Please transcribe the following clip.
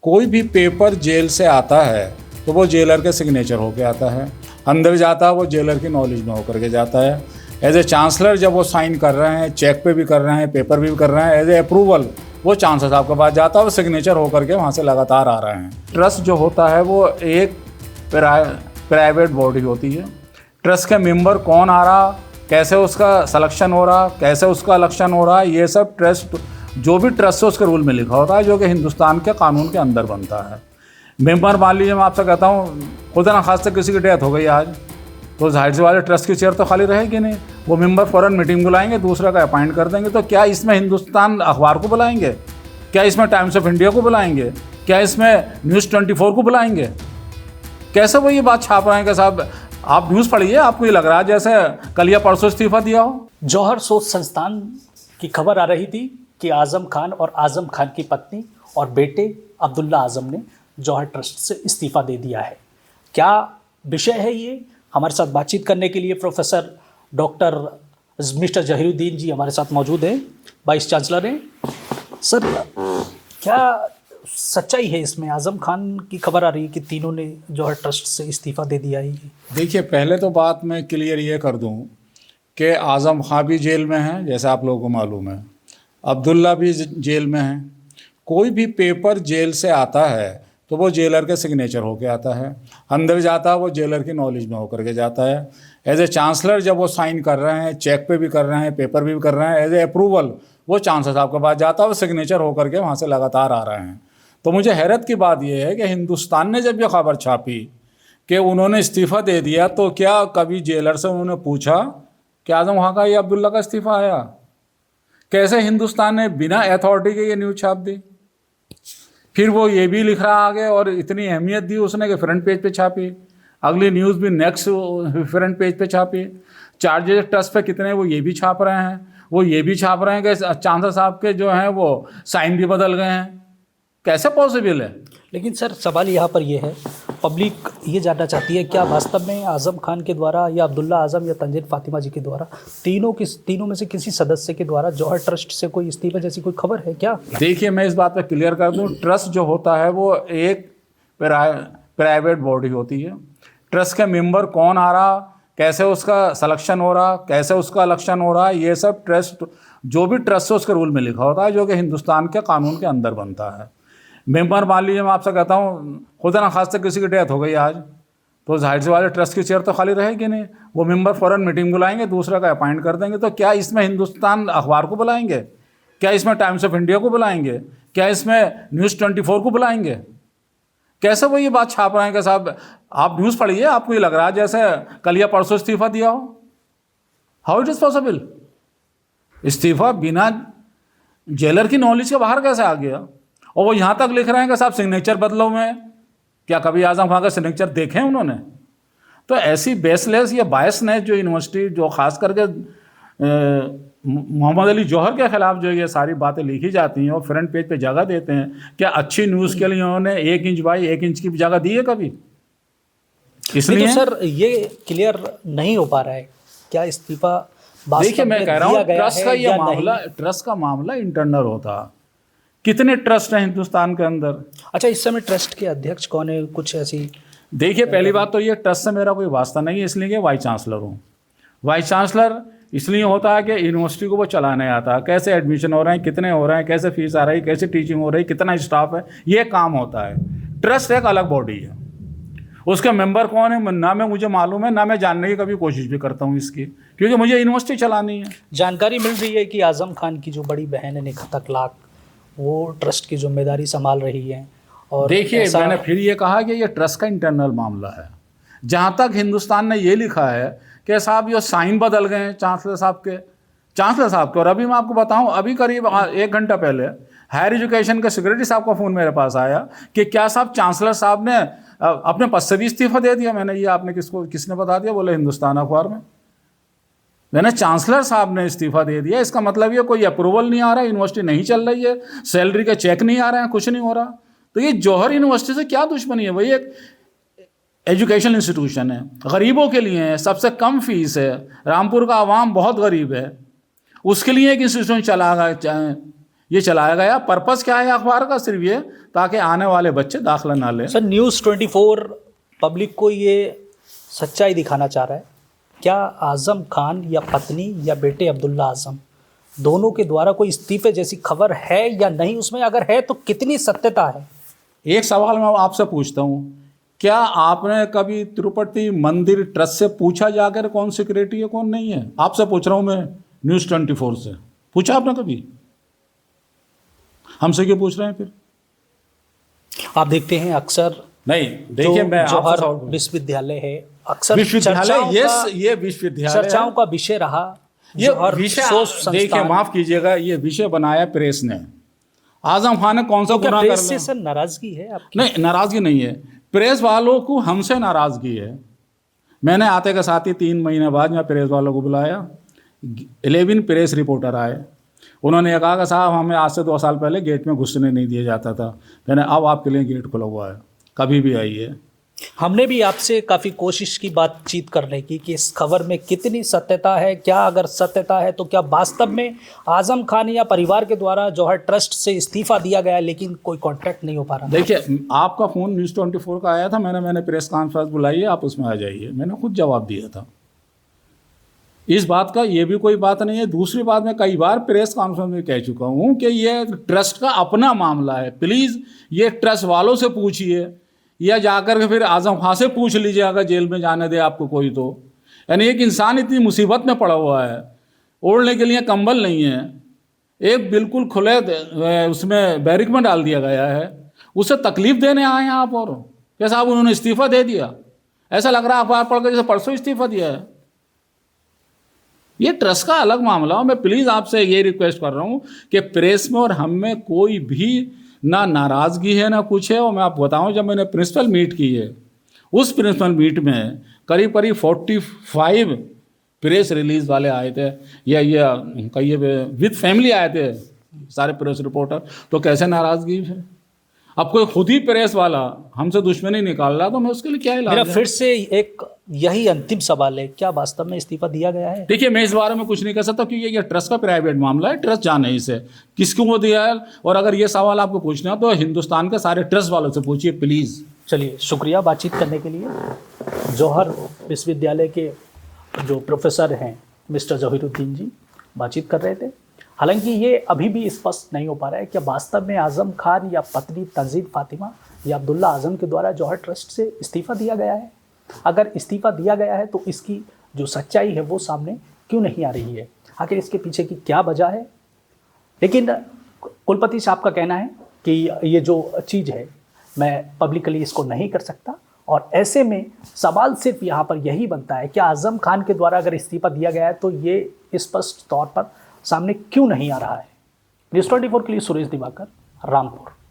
कोई भी paper jail से आता है तो वो जेलर के सिग्नेचर होके आता है, अंदर जाता है वो जेलर की नॉलेज में होकर के जाता है। एज ए चांसलर जब वो साइन कर रहे हैं, चेक पे भी कर रहे हैं, पेपर भी कर रहे हैं, एज ए अप्रूवल वो चांसलर साहब के पास जाता है, वो सिग्नेचर होकर के वहाँ से लगातार आ रहे हैं। ट्रस्ट जो होता है वो एक प्राइवेट बॉडी होती है। ट्रस्ट के मेंबर कौन आ रहा, कैसे उसका सिलेक्शन हो रहा, कैसे उसका इलेक्शन हो रहा, ये सब ट्रस्ट जो भी ट्रस्ट है उसके रूल में लिखा होता है, जो कि हिंदुस्तान के कानून के अंदर बनता है। मेंबर मान लीजिए मैं आपसे कहता हूँ खुदा ना खास किसी की डेथ हो गई आज, तो जाहिर सी वाले ट्रस्ट की चेयर तो खाली रहेगी नहीं, वो मेंबर फ़ौरन मीटिंग बुलाएंगे, दूसरा का अपॉइंट कर देंगे। तो क्या इसमें हिंदुस्तान अखबार को बुलाएंगे, क्या इसमें टाइम्स ऑफ इंडिया को बुलाएंगे, क्या इसमें न्यूज़ 24 को बुलाएंगे? कैसे वो ये बात छाप रहे हैं कि साहब आप न्यूज़ पढ़िए, आपको ये लग रहा है जैसे कल या परसों इस्तीफा दिया हो। जौहर सोच संस्थान की खबर आ रही थी कि आज़म खान और आज़म खान की पत्नी और बेटे अब्दुल्ला आज़म ने जौहर ट्रस्ट से इस्तीफ़ा दे दिया है। क्या विषय है ये? हमारे साथ बातचीत करने के लिए प्रोफेसर डॉक्टर मिस्टर जहीरुद्दीन जी हमारे साथ मौजूद हैं, वाइस चांसलर हैं। सर, क्या सच्चाई है इसमें? आज़म खान की खबर आ रही है कि तीनों ने जौहर ट्रस्ट से इस्तीफ़ा दे दिया है। देखिए, पहले तो बात मैं क्लियर ये कर दूं कि आज़म खान भी जेल में हैं, जैसे आप लोगों को मालूम है, अब्दुल्ला भी जेल में हैं। कोई भी पेपर जेल से आता है तो वो जेलर के सिग्नेचर होके आता है, अंदर जाता है वो जेलर की नॉलेज में होकर के जाता है। एज ए चांसलर जब वो साइन कर रहे हैं, चेक पे भी कर रहे हैं, पेपर भी कर रहे हैं, एज ए अप्रूवल वो चांसलर साहब के पास जाता है, वो सिग्नेचर होकर के वहाँ से लगातार आ रहे हैं। तो मुझे हैरत की बात यह है कि हिंदुस्तान ने जब यह खबर छापी कि उन्होंने इस्तीफ़ा दे दिया, तो क्या कभी जेलर से उन्होंने पूछा कि आज़म खान का या अब्दुल्ला का इस्तीफ़ा आया? कैसे हिंदुस्तान ने बिना अथॉरिटी के ये न्यूज़ छाप दी? फिर वो ये भी लिख रहा आगे और इतनी अहमियत दी उसने कि फ्रंट पेज पे छापी, अगली न्यूज़ भी नेक्स्ट फ्रंट पेज पे छापी। चार्जेस ट्रस्ट पे कितने वो ये भी छाप रहे हैं, वो ये भी छाप रहे हैं कि चांसलर साहब के जो हैं वो साइन भी बदल गए हैं। कैसे पॉसिबल है? लेकिन सर, सवाल यहाँ पर यह है, पब्लिक ये जानना चाहती है क्या वास्तव में आज़म खान के द्वारा या अब्दुल्ला आज़म या तंजीर फातिमा जी के द्वारा तीनों में से किसी सदस्य के द्वारा जौहर ट्रस्ट से कोई इस्तीफा जैसी कोई खबर है क्या? देखिए, मैं इस बात पर क्लियर कर दूं, ट्रस्ट जो होता है वो एक प्राइवेट बॉडी होती है। ट्रस्ट के मेंबर कौन आ रहा, कैसे उसका सिलेक्शन हो रहा, कैसे उसका इलेक्शन हो रहा, ये सब ट्रस्ट जो भी ट्रस्ट है उसके रूल में लिखा होता है, जो कि हिंदुस्तान के कानून के अंदर बनता है। मेंबर मान लीजिए मैं आपसे कहता हूँ खुदा ना खास किसी की डेथ हो गई आज, तो जाहिर सी वाले ट्रस्ट की चेयर तो खाली रहेगी नहीं, वो मेंबर फ़ौरन मीटिंग बुलाएंगे, दूसरा का अपॉइंट कर देंगे। तो क्या इसमें हिंदुस्तान अखबार को बुलाएंगे, क्या इसमें टाइम्स ऑफ इंडिया को बुलाएंगे, क्या इसमें न्यूज़ 24 को बुलाएंगे? कैसे वो ये बात छाप रहे हैं कि साहब आप न्यूज़ पढ़िए, आपको ये लग रहा है जैसे कल या परसों इस्तीफा दिया हो। How it is possible? इस्तीफा बिना जेलर की नॉलेज के बाहर कैसे आ गया? और वो यहाँ तक लिख रहे हैं कि साहब सिग्नेचर बदलो में, क्या कभी आज़म खान का सिग्नेचर देखे हैं उन्होंने? तो ऐसी बेसलेस या बायसनेस जो यूनिवर्सिटी, जो खास करके मोहम्मद अली जौहर के खिलाफ जो ये सारी बातें लिखी जाती हैं और फ्रंट पेज पे जगह देते हैं, क्या अच्छी न्यूज़ के लिए उन्होंने 1 इंच बाई 1 इंच की जगह दी है कभी? इसलिए तो सर ये क्लियर नहीं हो पा रहा है क्या इस्तीफा? देखिए, मैं कह रहा हूँ ट्रस्ट का मामला इंटरनल होता। कितने ट्रस्ट हैं हिंदुस्तान के अंदर? अच्छा, इस समय ट्रस्ट के अध्यक्ष कौन है? कुछ ऐसी? देखिए, पहली बात तो ये ट्रस्ट से मेरा कोई वास्ता नहीं है, इसलिए कि वाइस चांसलर हूँ। वाइस चांसलर इसलिए होता है कि यूनिवर्सिटी को वो चलाने आता है, कैसे एडमिशन हो रहे हैं, कितने हो रहे हैं, कैसे फीस आ रही है, कैसे टीचिंग हो रही है, कितना स्टाफ है, ये काम होता है। ट्रस्ट एक अलग बॉडी है, उसके मेंबर कौन है ना मैं मुझे मालूम है, ना मैं जानने की कभी कोशिश भी करता हूँ इसकी, क्योंकि मुझे यूनिवर्सिटी चलानी है। जानकारी मिल रही है कि आज़म खान की जो बड़ी बहन है निखत अखलाक, वो ट्रस्ट की जिम्मेदारी संभाल रही है। और देखिए, मैंने फिर ये कहा कि ये ट्रस्ट का इंटरनल मामला है। जहाँ तक हिंदुस्तान ने ये लिखा है कि साहब ये साइन बदल गए हैं चांसलर साहब के, और अभी मैं आपको बताऊं, अभी करीब 1 घंटा पहले हायर एजुकेशन के सेक्रेटरी साहब का फ़ोन मेरे पास आया कि क्या साहब चांसलर साहब ने अपने पद से भी इस्तीफा दे दिया। मैंने ये आपने किसने बता दिया? बोले हिंदुस्तान अखबार में। मैंने चांसलर साहब ने इस्तीफा दे दिया, इसका मतलब ये कोई अप्रूवल नहीं आ रहा, यूनिवर्सिटी नहीं चल रही है, सैलरी के चेक नहीं आ रहे हैं, कुछ नहीं हो रहा। तो ये जौहर यूनिवर्सिटी से क्या दुश्मनी है? वही एक एजुकेशन इंस्टीट्यूशन है, गरीबों के लिए है, सबसे कम फीस है, रामपुर का आवाम बहुत गरीब है, उसके लिए एक इंस्टीट्यूशन चला गया। ये चलाया गया। पर्पस क्या है अखबार का? सिर्फ ये ताकि आने वाले बच्चे दाखिला ना लें। सर, न्यूज़ 24 पब्लिक को ये सच्चाई दिखाना चाह रहा है। क्या आज़म खान या पत्नी या बेटे अब्दुल्ला आज़म दोनों के द्वारा कोई इस्तीफे जैसी खबर है या नहीं? उसमें अगर है तो कितनी सत्यता है? एक सवाल मैं आपसे पूछता हूँ, क्या आपने कभी तिरुपति मंदिर ट्रस्ट से पूछा जाकर कौन सिक्योरिटी है कौन नहीं है? आपसे पूछ रहा हूँ मैं, न्यूज़ 24 से पूछा आपने कभी? हमसे क्यों पूछ रहे हैं फिर? आप देखते हैं अक्सर नहीं, देखिए मैं जौहर आपसे विश्वविद्यालय है, अक्सर विश्वविद्यालय, ये विश्वविद्यालय चर्चाओं का विषय रहा। ये जौहर विषय, सोच देखिए संस्थान। माफ कीजिएगा, ये विषय बनाया प्रेस ने। आजम खान ने कौन सा तो क्या गुनाह कर प्रेस से लिया? सर नाराजगी है आपकी? नहीं, नाराजगी नहीं है, प्रेस वालों को हमसे नाराजगी है। मैंने आते के साथ ही 3 महीने बाद मैं प्रेस वालों को बुलाया, 11 प्रेस रिपोर्टर आए। उन्होंने कहा कि साहब हमें आज से 2 साल पहले गेट में घुसने नहीं दिया जाता था। मैंने अब आपके लिए गेट खुला हुआ है, कभी भी आइए। हमने भी आपसे काफ़ी कोशिश की बातचीत करने की कि इस खबर में कितनी सत्यता है, क्या अगर सत्यता है तो क्या वास्तव में आज़म खान या परिवार के द्वारा जौहर ट्रस्ट से इस्तीफा दिया गया है, लेकिन कोई कांटेक्ट नहीं हो पा रहा। देखिए, आपका फ़ोन न्यूज़ 24 का आया था, मैंने प्रेस कॉन्फ्रेंस बुलाई है, आप उसमें आ जाइए। मैंने खुद जवाब दिया था। इस बात का ये भी कोई बात नहीं है। दूसरी बात, मैं कई बार प्रेस कॉन्फ्रेंस में कह चुका हूँ कि ये ट्रस्ट का अपना मामला है, प्लीज़ ये ट्रस्ट वालों से पूछिए या जाकर के फिर आज़म खान से पूछ लीजिए अगर जेल में जाने दे आपको कोई तो। यानी एक इंसान इतनी मुसीबत में पड़ा हुआ है, ओढ़ने के लिए कंबल नहीं है, एक बिल्कुल खुले उसमें बैरिक में डाल दिया गया है, उसे तकलीफ देने आए हैं आप। और क्या साहब उन्होंने इस्तीफ़ा दे दिया? ऐसा लग रहा है अखबार पढ़ कर जैसे परसों इस्तीफ़ा दिया है। ये ट्रस्ट का अलग मामला हो। मैं प्लीज़ आपसे ये रिक्वेस्ट कर रहा हूँ कि प्रेस में और हम में कोई भी ना नाराज़गी है ना कुछ है। और मैं आपको बताऊँ, जब मैंने प्रिंसिपल मीट की है, उस प्रिंसिपल मीट में करीब 45 प्रेस रिलीज वाले आए थे, या कहिए विद फैमिली आए थे सारे प्रेस रिपोर्टर। तो कैसे नाराज़गी है? अब कोई खुद ही प्रेस वाला हमसे दुश्मनी निकाल रहा तो मैं उसके लिए क्या इलाज मेरा है? फिर से एक यही अंतिम सवाल है, क्या वास्तव में इस्तीफा दिया गया है? देखिए, मैं इस बारे में कुछ नहीं कर सकता क्योंकि ये ट्रस्ट का प्राइवेट मामला है, ट्रस्ट जाने इसे किसको वो दिया है। और अगर ये सवाल आपको पूछना तो हिंदुस्तान के सारे ट्रस्ट वालों से पूछिए प्लीज़। चलिए, शुक्रिया बातचीत करने के लिए। जौहर विश्वविद्यालय के जो प्रोफेसर हैं मिस्टर जहीरुद्दीन जी बातचीत कर रहे थे। हालांकि ये अभी भी स्पष्ट नहीं हो पा रहा है कि वास्तव में आज़म खान या पत्नी तंजील फातिमा या अब्दुल्ला आज़म के द्वारा जौहर ट्रस्ट से इस्तीफ़ा दिया गया है। अगर इस्तीफ़ा दिया गया है तो इसकी जो सच्चाई है वो सामने क्यों नहीं आ रही है? आखिर इसके पीछे की क्या वजह है? लेकिन कुलपति साहब का कहना है कि ये जो चीज़ है मैं पब्लिकली इसको नहीं कर सकता। और ऐसे में सवाल सिर्फ यहाँ पर यही बनता है कि आज़म खान के द्वारा अगर इस्तीफ़ा दिया गया है तो ये स्पष्ट तौर पर सामने क्यों नहीं आ रहा है। न्यूज़ 24 के लिए सुरेश दिवाकर, रामपुर।